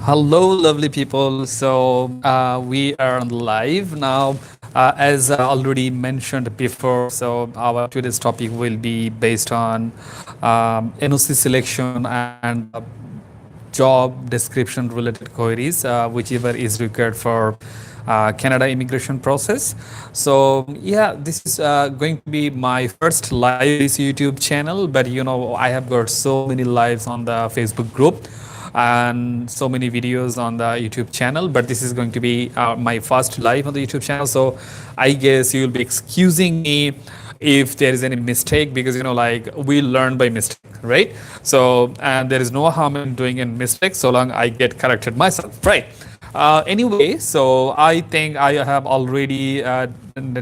Hello, lovely people. We are on live now. As already mentioned before, so our today's topic will be based on NOC selection and job description related queries, whichever is required for Canada immigration process. So yeah, this is going to be my first live this YouTube channel, but I have got so many lives on the Facebook group and so many videos on the YouTube channel, but this is going to be my first live on the YouTube channel. So I guess you will be excusing me if there is any mistake, because like we learn by mistake, right? So and there is no harm in doing a mistake so long I get corrected myself, right? Anyway, so I think I have already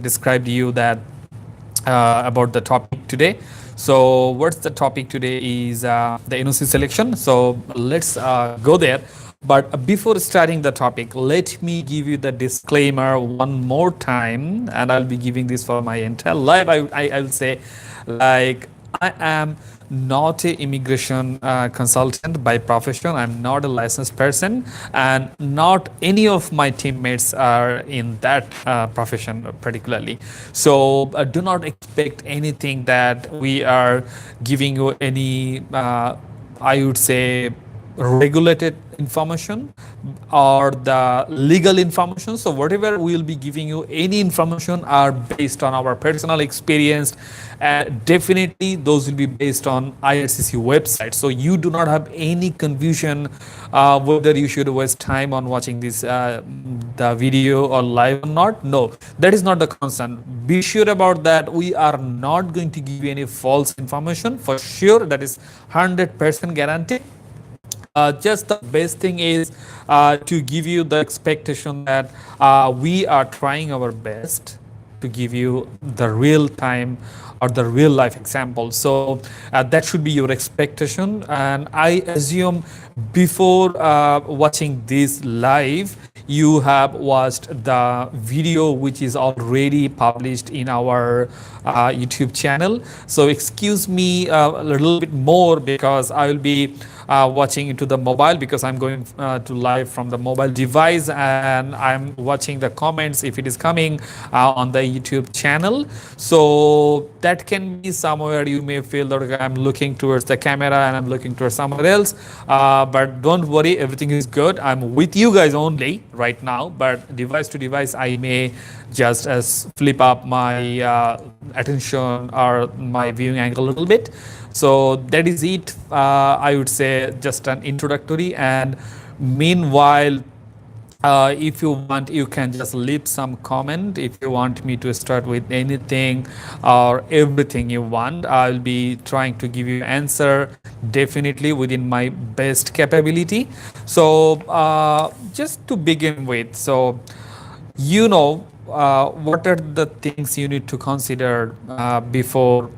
described you that about the topic today. So what's the topic today is the NOC selection. So let's go there. But before starting the topic, let me give you the disclaimer one more time, and I'll be giving this for my entire life. I'll say, like, I am not a immigration consultant by profession. I'm not a licensed person, and not any of my teammates are in that profession particularly. So do not expect anything that we are giving you any, I would say, regulated information or the legal information. So whatever we will be giving you, any information are based on our personal experience, and definitely those will be based on IRCC website. So you do not have any confusion whether you should waste time on watching this the video or live or not. No, that is not the concern. Be sure about that. We are not going to give you any false information for sure. That is 100% guaranteed. Just the best thing is to give you the expectation that we are trying our best to give you the real time or the real life example. So that should be your expectation. And I assume before watching this live, you have watched the video which is already published in our YouTube channel. So excuse me a little bit more, because I will be watching into the mobile, because I'm going to live from the mobile device, and I'm watching the comments if it is coming on the YouTube channel. So that can be somewhere you may feel that I'm looking towards the camera and I'm looking towards somewhere else, but don't worry, everything is good. I'm with you guys only right now, but device to device I may just flip up my attention or my viewing angle a little bit. So that is it. I would say just an introductory, and meanwhile, if you want, you can just leave some comment. If you want me to start with anything or everything you want, I'll be trying to give you answer definitely within my best capability. So just to begin with, so what are the things you need to consider before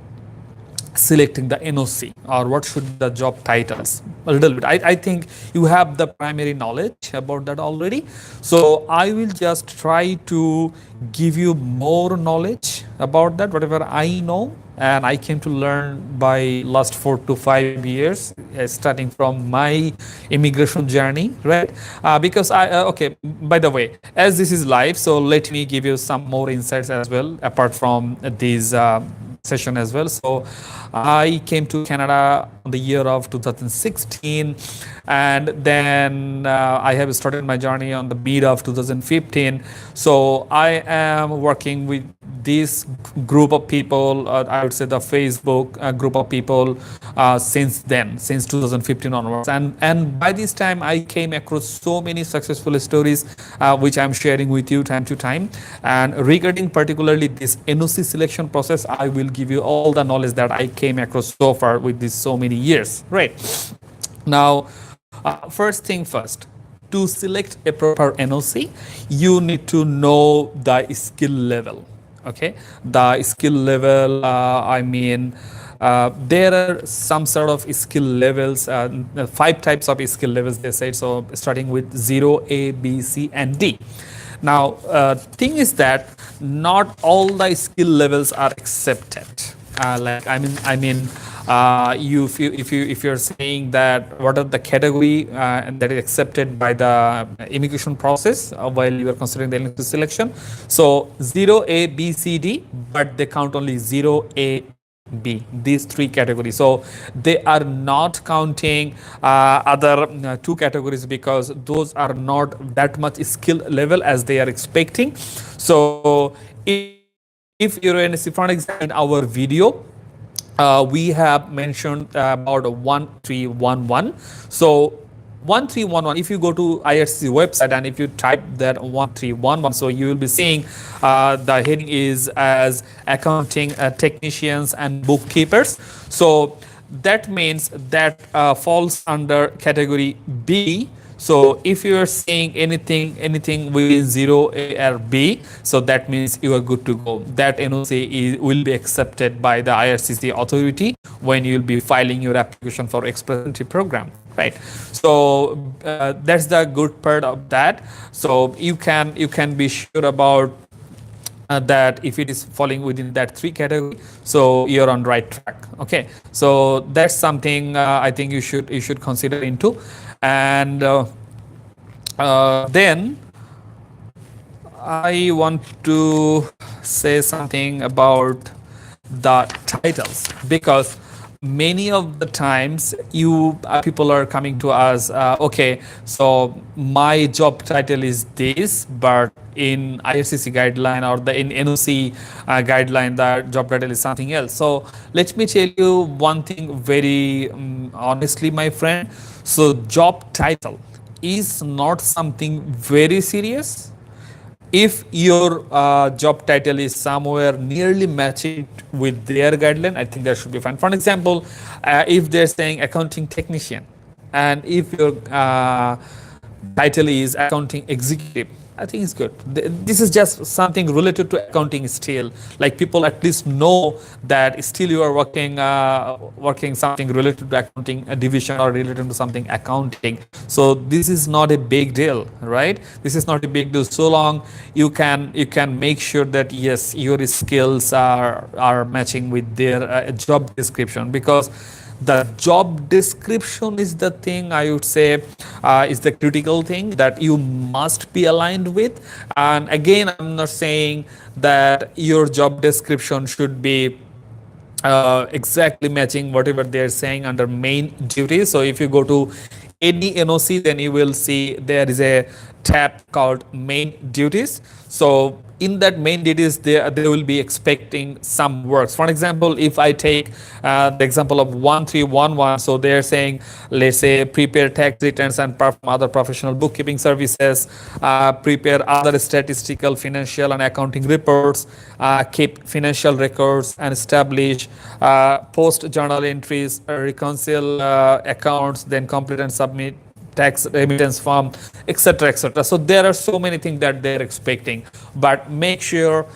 selecting the NOC, or what should the job titles a little bit. I think you have the primary knowledge about that already. So I will just try to give you more knowledge about that, whatever I know and I came to learn by last 4 to 5 years, starting from my immigration journey, right? Because okay, by the way, as this is live, so let me give you some more insights as well, apart from these session as well. So I came to Canada in the year of 2016, and then I have started my journey on the mid of 2015. So I am working with this group of people, I would say the Facebook group of people since then, since 2015 onwards. And by this time, I came across so many successful stories, which I'm sharing with you time to time. And regarding particularly this NOC selection process, I will give you all the knowledge that I came across so far with this so many years, right? Now, first thing first, to select a proper NOC, you need to know the skill level. Okay, the skill level, I mean, there are some sort of skill levels, 5 types of skill levels they said. So starting with 0, A, B, C, and D. Now, thing is that not all the skill levels are accepted. if you're saying that what are the category and that is accepted by the immigration process while you are considering the NOC selection. So 0A, B, C, D, but they count only 0A, B, these three categories. So they are not counting other two categories because those are not that much skill level as they are expecting. So if you're in, for example, in our video, we have mentioned about 1311. So 1311, if you go to IRC website and if you type that 1311, so you will be seeing the heading is as accounting technicians and bookkeepers. So that means that falls under category B. So if you are saying anything within 0A or B, so that means you are good to go. That NOC will be accepted by the IRCC authority when you will be filing your application for express entry program, right? So that's the good part of that. So you can be sure about that if it is falling within that three category, so you're on right track. Okay, so that's something I think you should consider into. And then I want to say something about the titles, because many of the times people are coming to us, okay, so my job title is this, but in IRCC guideline or in NOC guideline, the job title is something else. So let me tell you one thing very honestly, my friend. So job title is not something very serious. If your job title is somewhere nearly matching with their guideline, I think that should be fine. For example, if they're saying accounting technician, and if your title is accounting executive, I think it's good. This is just something related to accounting still. Like people at least know that still you are working something related to accounting division or related to something accounting. So this is not a big deal, right? This is not a big deal. So long you can make sure that yes, your skills are matching with their job description, because the job description is the thing I would say is the critical thing that you must be aligned with. And again, I'm not saying that your job description should be exactly matching whatever they're saying under main duties. So if you go to any NOC, then you will see there is a tab called main duties. So in that main duties, they will be expecting some works. For example, if I take the example of 1311, so they're saying, let's say, prepare tax returns and perform other professional bookkeeping services, prepare other statistical, financial, and accounting reports, keep financial records, and establish post journal entries, reconcile accounts, then complete and submit tax remittance form, etc., etc. So there are so many things that they're expecting, but make sure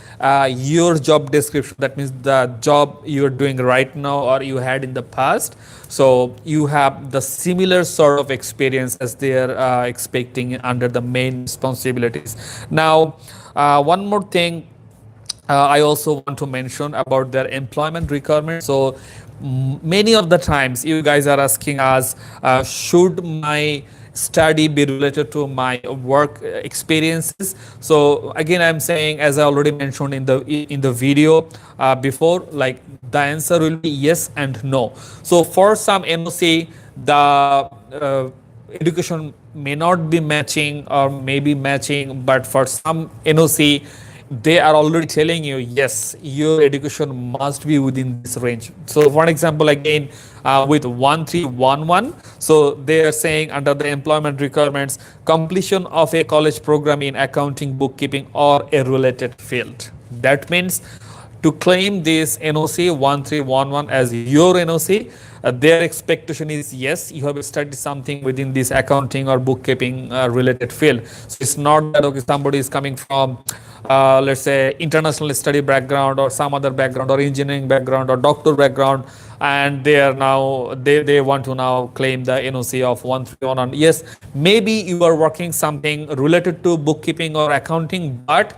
your job description, that means the job you're doing right now or you had in the past, so you have the similar sort of experience as they're expecting under the main responsibilities. Now, one more thing I also want to mention about their employment requirements. So many of the times you guys are asking us, should my study be related to my work experiences? So again, I'm saying, as I already mentioned in the video before, like the answer will be yes and no. So for some NOC, the education may not be matching or maybe matching, but for some NOC, they are already telling you, yes, your education must be within this range. So for example, again, with 1311, so they are saying under the employment requirements, completion of a college program in accounting, bookkeeping, or a related field. That means to claim this NOC 1311 as your NOC, their expectation is, yes, you have studied something within this accounting or bookkeeping related field. So it's not that, okay, somebody is coming from let's say international study background or some other background or engineering background or doctor background, and they are now they want to now claim the NOC of 1311. Yes, maybe you are working something related to bookkeeping or accounting, but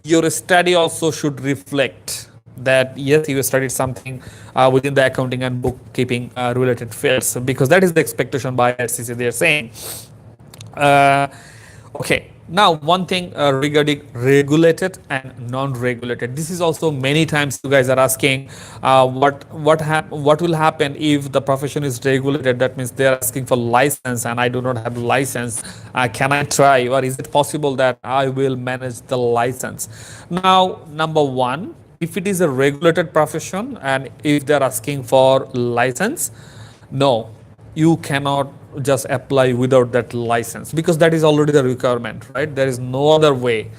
your study also should reflect that yes, you studied something within the accounting and bookkeeping related fields, because that is the expectation by IRCC. They are saying. Uh, okay, now one thing regarding regulated and non-regulated. This is also many times you guys are asking, what will happen if the profession is regulated? That means they are asking for license, and I do not have license. Can I try, or is it possible that I will manage the license? Now, number one, if it is a regulated profession and if they are asking for license, no, you cannot just apply without that license, because that is already the requirement, right? There is no other way.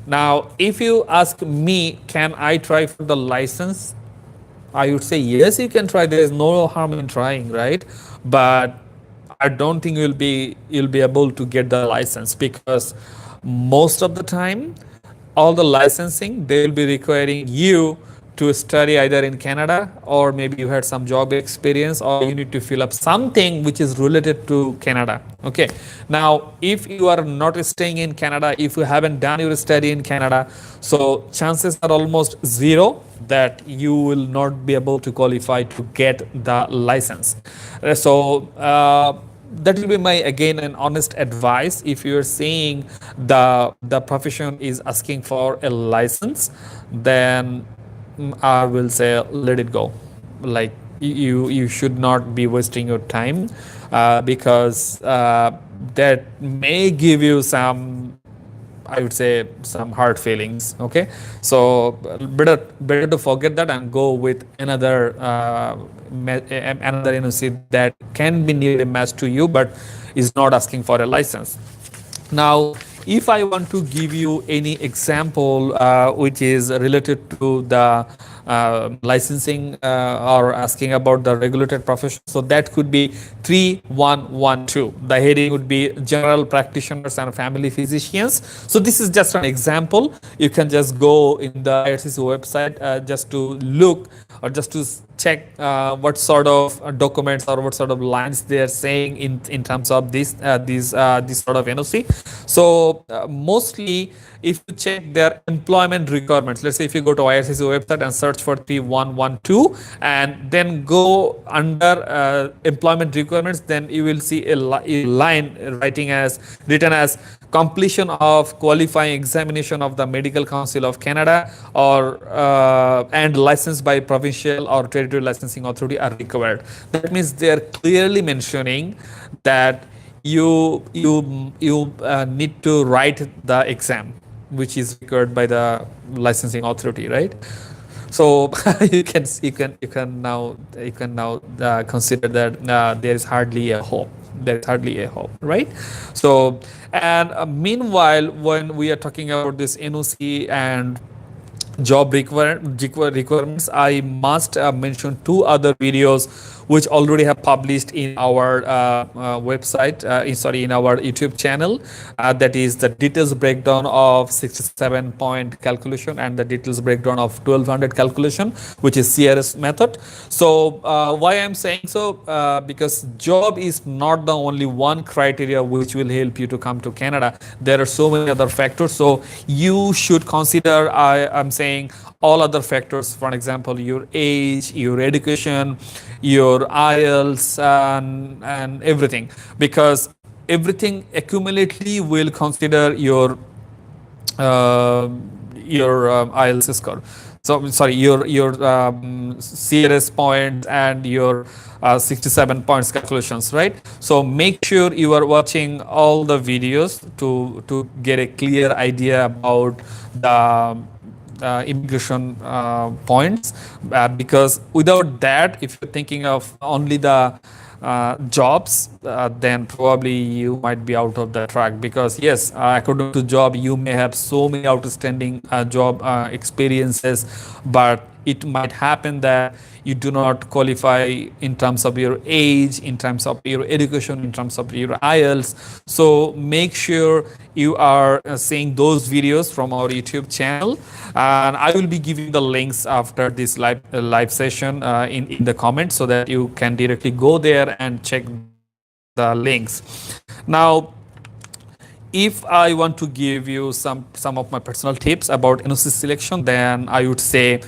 Now, if you ask me, can I try for the license? I would say yes, you can try. There is no harm in trying, right? But I don't think you'll be able to get the license, because most of the time all the licensing, they will be requiring you to study either in Canada, or maybe you had some job experience, or you need to fill up something which is related to Canada. Okay. Now, if you are not staying in Canada, if you haven't done your study in Canada, so chances are almost zero that you will not be able to qualify to get the license. That will be my, again, an honest advice. If you're saying the profession is asking for a license, then I will say let it go. Like, you should not be wasting your time, because that may give you some, I would say, some hard feelings. Okay, so better to forget that and go with another another NOC that can be nearly matched to you, but is not asking for a license. Now, if I want to give you any example which is related to the licensing or asking about the regulated profession, so that could be 3112. The heading would be general practitioners and family physicians. So this is just an example. You can just go in the IRCC website just to look, or just to check what sort of documents or what sort of lines they are saying in terms of this sort of NOC. So mostly, if you check their employment requirements, let's say if you go to IRCC website and search for 3112 and then go under employment requirements, then you will see a line written as completion of qualifying examination of the Medical Council of Canada, or and licensed by provincial or territorial licensing authority are required. That means they are clearly mentioning that you need to write the exam which is required by the licensing authority, right? So you can now consider that there is hardly a hope. There is hardly a hope, right? So, and meanwhile, when we are talking about this NOC and job requirements, I must mention two other videos which already have published in our website, in our YouTube channel. That is the details breakdown of 67-point calculation and the details breakdown of 1200 calculation, which is CRS method. So why I'm saying so? Because job is not the only one criteria which will help you to come to Canada. There are so many other factors. So you should consider, I'm saying, all other factors. For example, your age, your education, your IELTS, and everything, because everything accumulately will consider your IELTS score. So sorry, your CRS points and your 67 points calculations, right? So make sure you are watching all the videos to get a clear idea about the immigration points, because without that, if you're thinking of only the jobs, then probably you might be out of the track, because yes, according to job, you may have so many outstanding job experiences, but it might happen that you do not qualify in terms of your age, in terms of your education, in terms of your IELTS. So make sure you are seeing those videos from our YouTube channel, and I will be giving the links after this live session in the comments, so that you can directly go there and check the links. Now, if I want to give you some of my personal tips about NOC selection, then I would say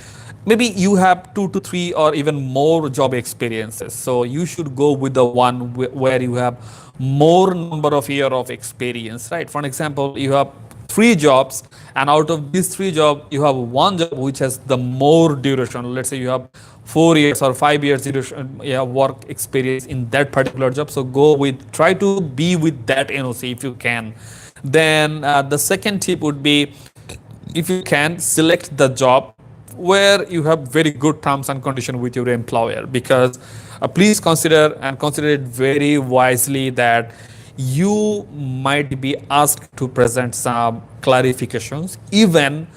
maybe you have 2 to 3 or even more job experiences, so you should go with the one where you have more number of year of experience, right? For example, you have 3 jobs, and out of these 3 jobs you have one job which has the more duration. Let's say you have 4 years or 5 years duration, yeah, work experience in that particular job, so go with, try to be with that NOC if you can. Then the second tip would be, if you can, select the job where you have very good terms and condition with your employer, because please consider it very wisely that you might be asked to present some clarifications. Even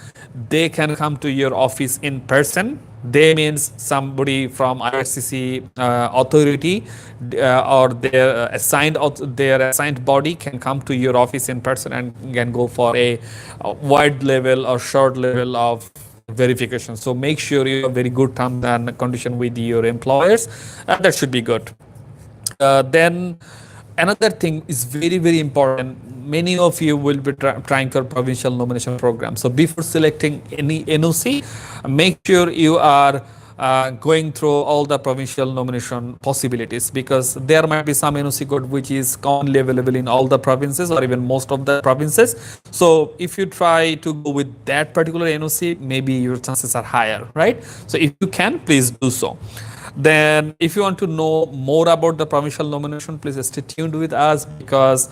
they can come to your office in person. They means somebody from IRCC authority or their assigned body can come to your office in person and can go for a wide level or short level of verification. So make sure you have very good terms and condition with your employers, and that should be good. Then another thing is very very important. Many of you will be trying for provincial nomination program. So before selecting any NOC, make sure you are going through all the provincial nomination possibilities, because there might be some NOC code which is commonly available in all the provinces or even most of the provinces. So if you try to go with that particular NOC, maybe your chances are higher, right? So if you can, please do so. Then if you want to know more about the provincial nomination, please stay tuned with us, because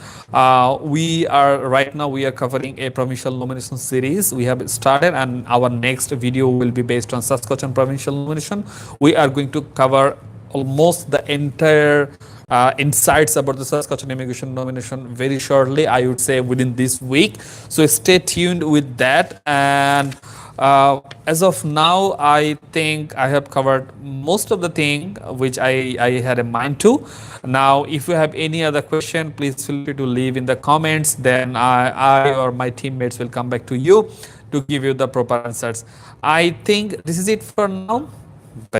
we are covering a provincial nomination series. We have started, and our next video will be based on Saskatchewan provincial nomination. We are going to cover almost the entire insights about the Saskatchewan immigration nomination very shortly, I would say within this week. So stay tuned with that. And as of now, I think I have covered most of the thing which I had in mind to. Now, if you have any other question, please feel free to leave in the comments. Then I or my teammates will come back to you to give you the proper answers. I think this is it for now.